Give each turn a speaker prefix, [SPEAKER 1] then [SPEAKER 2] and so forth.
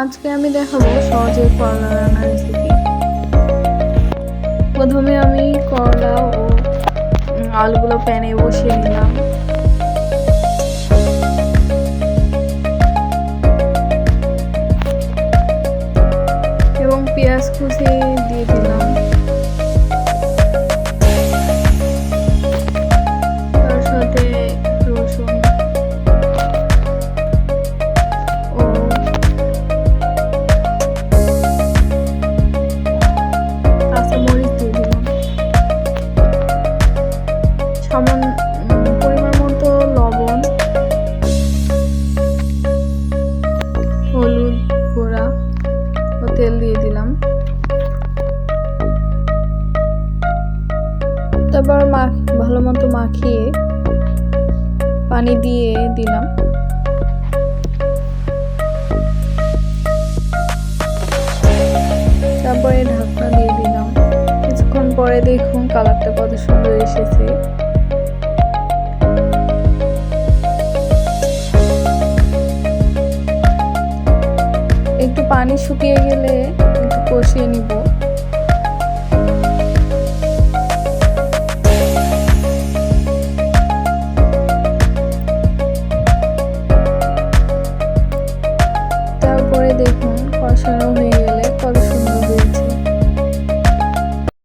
[SPEAKER 1] আজকে আমি দেখাবো সহজে করলা রান্নার রেসিপি। প্রথমে আমি করলা ও আলুগুলো প্যানে বসিয়ে নিলাম। এবং পেঁয়াজ কুচি দিয়ে দিলাম। তার সাথে রসুন ও কাঁচামরিচ দিয়ে দিলাম। পরিমাণ মতো লবণ, হলুদ গুঁড়া ও তেল দিয়ে দিলাম। তারপর ভালো মতো মাখিয়ে পানি দিয়ে দিলাম। তারপরে ঢাকনা দিয়ে দিলাম। কিছুক্ষণ পরে দেখুন কালারটা কত সুন্দর এসেছে। একটু পানি শুকিয়ে গেলে